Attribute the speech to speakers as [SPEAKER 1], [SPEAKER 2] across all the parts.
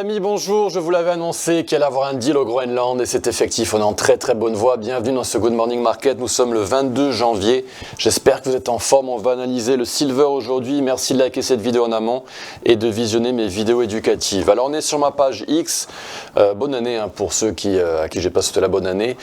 [SPEAKER 1] amis, bonjour, je vous l'avais annoncé qu'il allait avoir un deal au Groenland et c'est effectif, on est en très très bonne voie. Bienvenue dans ce Good Morning Market, nous sommes le 22 janvier, j'espère que vous êtes en forme, on va analyser le silver aujourd'hui. Merci de liker cette vidéo en amont et de visionner mes vidéos éducatives. Alors on est sur ma page X, bonne année pour ceux à qui j'ai pas souhaité la bonne année.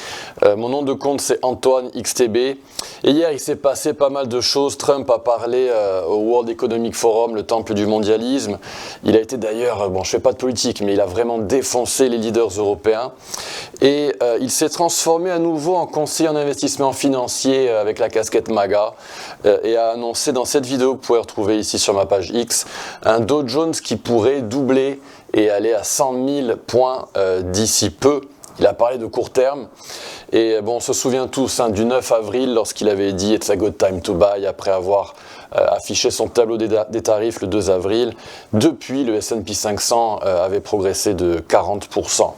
[SPEAKER 1] Mon nom de compte c'est Antoine XTB et hier il s'est passé pas mal de choses. Trump a parlé au World Economic Forum, le temple du mondialisme. Il a été d'ailleurs, bon je fais pas de politique, mais il a vraiment défoncé les leaders européens et il s'est transformé à nouveau en conseiller en investissement financier avec la casquette MAGA et a annoncé dans cette vidéo, vous pouvez retrouver ici sur ma page X, un Dow Jones qui pourrait doubler et aller à 100 000 points d'ici peu. Il a parlé de court terme et bon, on se souvient tous du 9 avril lorsqu'il avait dit « It's a good time to buy » après avoir affiché son tableau des tarifs le 2 avril. Depuis, le S&P 500 avait progressé de 40%.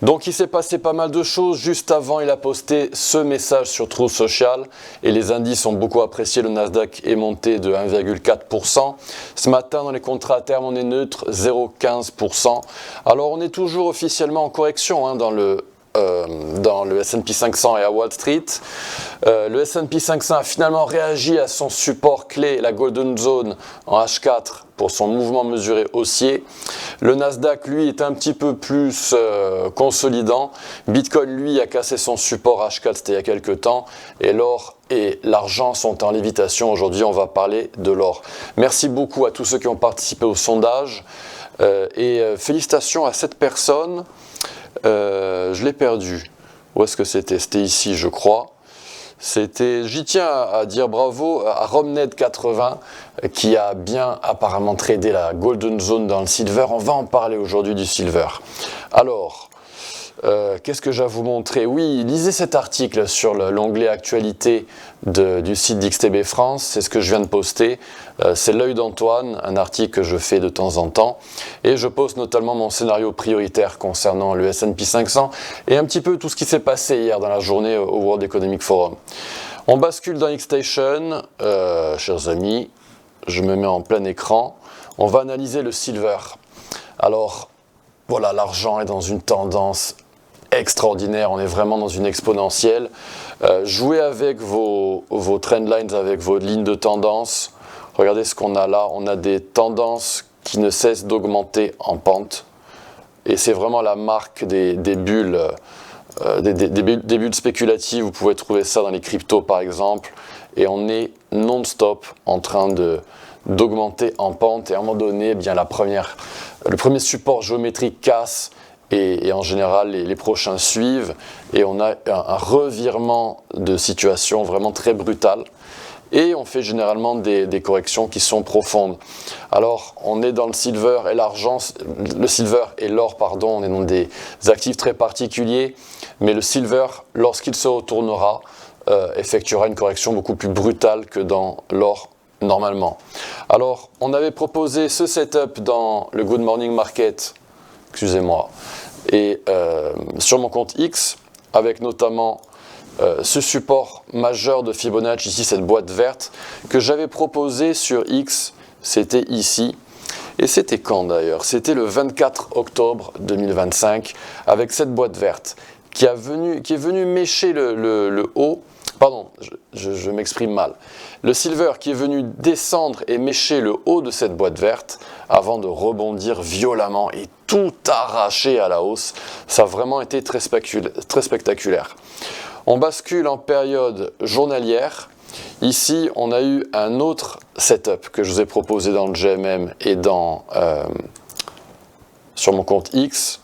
[SPEAKER 1] Donc il s'est passé pas mal de choses. Juste avant, il a posté ce message sur Truth Social et les indices ont beaucoup apprécié. Le Nasdaq est monté de 1,4%. Ce matin, dans les contrats à terme, on est neutre, 0,15%. Alors on est toujours officiellement en correction dans le S&P 500 et à Wall Street. Le S&P 500 a finalement réagi à son support clé, la Golden Zone en H4 pour son mouvement mesuré haussier. Le Nasdaq, lui, est un petit peu plus consolidant. Bitcoin, lui, a cassé son support H4, c'était il y a quelques temps. Et l'or et l'argent sont en lévitation. Aujourd'hui, on va parler de l'or. Merci beaucoup à tous ceux qui ont participé au sondage. Félicitations à cette personne. Je l'ai perdu. Où est-ce que c'était? C'était ici, je crois. J'y tiens à dire bravo à Romned80 qui a bien apparemment tradé la Golden Zone dans le silver. On va en parler aujourd'hui du silver. Alors, qu'est-ce que j'ai à vous montrer? Oui, lisez cet article sur l'onglet actualité du site d'XTB France, c'est ce que je viens de poster. C'est l'œil d'Antoine, un article que je fais de temps en temps. Et je poste notamment mon scénario prioritaire concernant le S&P 500 et un petit peu tout ce qui s'est passé hier dans la journée au World Economic Forum. On bascule dans Xstation, chers amis, je me mets en plein écran. On va analyser le silver. Alors, voilà, l'argent est dans une tendance extraordinaire, on est vraiment dans une exponentielle. Jouez avec vos trendlines, avec vos lignes de tendance. Regardez ce qu'on a là, on a des tendances qui ne cessent d'augmenter en pente. Et c'est vraiment la marque des bulles, des bulles spéculatives. Vous pouvez trouver ça dans les cryptos par exemple. Et on est non-stop en train d'augmenter en pente. Et à un moment donné, le premier support géométrique casse. Et en général, les prochains suivent et on a un revirement de situation vraiment très brutal. Et on fait généralement des corrections qui sont profondes. Alors, on est dans le silver et l'argent, le silver et l'or, pardon, on est dans des actifs très particuliers. Mais le silver, lorsqu'il se retournera, effectuera une correction beaucoup plus brutale que dans l'or normalement. Alors, on avait proposé ce setup dans le Good Morning Market, excusez-moi, et sur mon compte X, avec notamment ce support majeur de Fibonacci, ici cette boîte verte, que j'avais proposé sur X, c'était ici, et c'était quand d'ailleurs? C'était le 24 octobre 2025, avec cette boîte verte, qui est venue mécher le haut, pardon, je m'exprime mal. Le silver qui est venu descendre et mécher le haut de cette boîte verte avant de rebondir violemment et tout arracher à la hausse. Ça a vraiment été très spectaculaire. On bascule en période journalière. Ici, on a eu un autre setup que je vous ai proposé dans le GMM et sur mon compte X,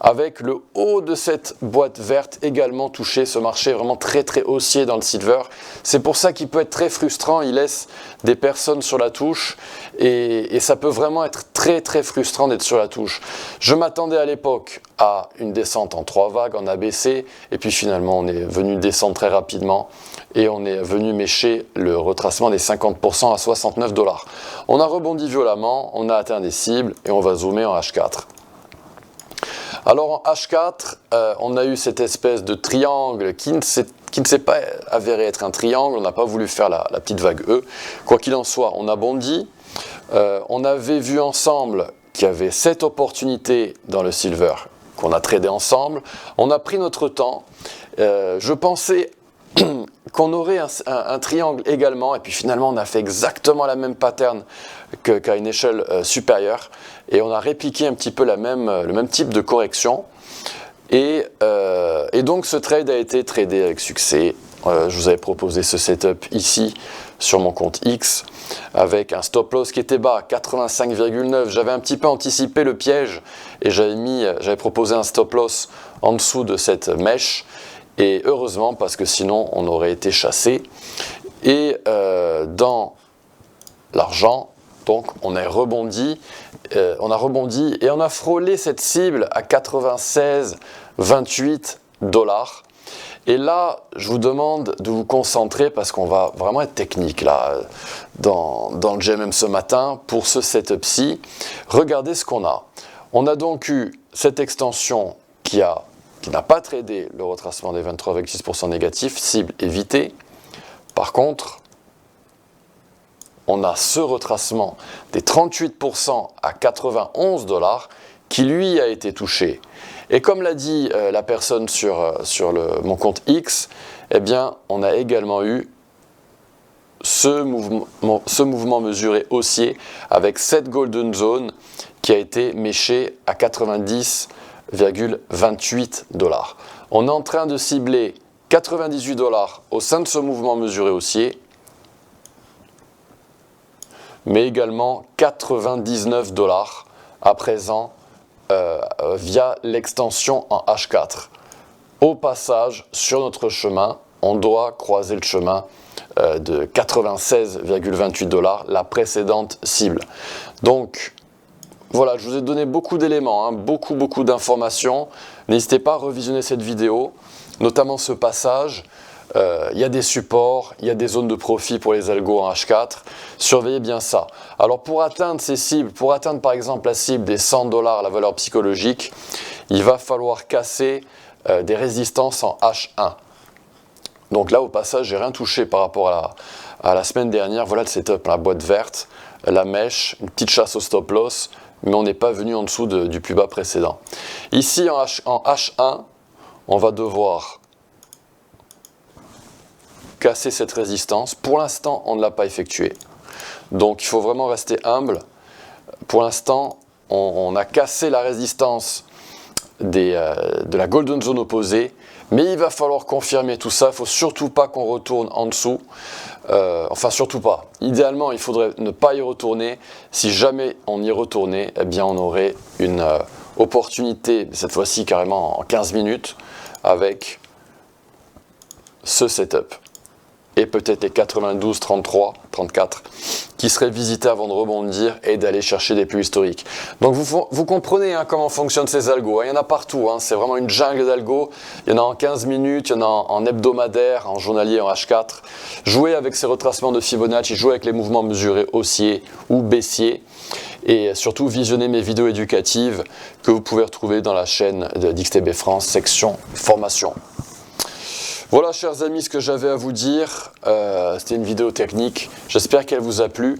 [SPEAKER 1] avec le haut de cette boîte verte également touché, ce marché est vraiment très très haussier dans le silver. C'est pour ça qu'il peut être très frustrant, il laisse des personnes sur la touche et ça peut vraiment être très très frustrant d'être sur la touche. Je m'attendais à l'époque à une descente en 3 vagues, en ABC, et puis finalement on est venu descendre très rapidement et on est venu mécher le retracement des 50% à 69 $. On a rebondi violemment, on a atteint des cibles et on va zoomer en H4. Alors en H4, on a eu cette espèce de triangle qui ne s'est pas avéré être un triangle, on n'a pas voulu faire la petite vague E. Quoi qu'il en soit, on a bondi. On avait vu ensemble qu'il y avait cette opportunité dans le silver qu'on a tradé ensemble. On a pris notre temps. Je pensais qu'on aurait un triangle également, et puis finalement on a fait exactement la même pattern qu'à une échelle supérieure, et on a répliqué un petit peu le même type de correction, et donc ce trade a été tradé avec succès. Je vous avais proposé ce setup ici sur mon compte X, avec un stop loss qui était bas, 85,9. J'avais un petit peu anticipé le piège, et j'avais proposé un stop loss en dessous de cette mèche. Et heureusement, parce que sinon on aurait été chassé. Et dans l'argent, donc on a rebondi et on a frôlé cette cible à 96,28 $. Et là, je vous demande de vous concentrer parce qu'on va vraiment être technique là dans le GMM ce matin pour ce setup-ci. Regardez ce qu'on a. On a donc eu cette extension qui n'a pas tradé le retracement des 23,6% négatifs, cible évitée. Par contre, on a ce retracement des 38% à 91 $ qui lui a été touché. Et comme l'a dit la personne sur mon compte X, eh bien, on a également eu ce mouvement mesuré haussier avec cette golden zone qui a été méchée à 90,28 $. On est en train de cibler 98 $ au sein de ce mouvement mesuré haussier, mais également 99 $ à présent via l'extension en H4. Au passage, sur notre chemin, on doit croiser le chemin de 96,28 $, la précédente cible. Donc, voilà, je vous ai donné beaucoup d'éléments, beaucoup d'informations. N'hésitez pas à revisionner cette vidéo, notamment ce passage. Il y a des supports, il y a des zones de profit pour les algos en H4. Surveillez bien ça. Alors pour atteindre ces cibles, pour atteindre par exemple la cible des 100 $, la valeur psychologique, il va falloir casser des résistances en H1. Donc là au passage, j'ai rien touché par rapport à la semaine dernière. Voilà le setup, la boîte verte, la mèche, une petite chasse au stop loss, mais on n'est pas venu en dessous du plus bas précédent. Ici en H1, on va devoir casser cette résistance. Pour l'instant, on ne l'a pas effectué. Donc, il faut vraiment rester humble. Pour l'instant, on a cassé la résistance de la golden zone opposée, mais il va falloir confirmer tout ça. Il ne faut surtout pas qu'on retourne en dessous. Enfin, surtout pas. Idéalement, il faudrait ne pas y retourner. Si jamais on y retournait, eh bien, on aurait une opportunité, cette fois-ci carrément en 15 minutes, avec ce setup. Et peut-être les 92, 33, 34 qui seraient visités avant de rebondir et d'aller chercher des plus historiques. Donc vous comprenez comment fonctionnent ces algos. Il y en a partout, c'est vraiment une jungle d'algos. Il y en a en 15 minutes, il y en a en hebdomadaire, en journalier, en H4. Jouez avec ces retracements de Fibonacci, jouez avec les mouvements mesurés haussiers ou baissiers. Et surtout, visionnez mes vidéos éducatives que vous pouvez retrouver dans la chaîne d'XTB France, section formation. Voilà, chers amis, ce que j'avais à vous dire. C'était une vidéo technique. J'espère qu'elle vous a plu.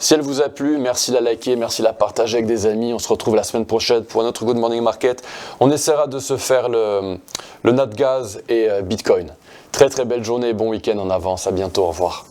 [SPEAKER 1] Si elle vous a plu, merci de la liker, merci de la partager avec des amis. On se retrouve la semaine prochaine pour un autre Good Morning Market. On essaiera de se faire le Natgaz et Bitcoin. Très belle journée et bon week-end en avance. À bientôt. Au revoir.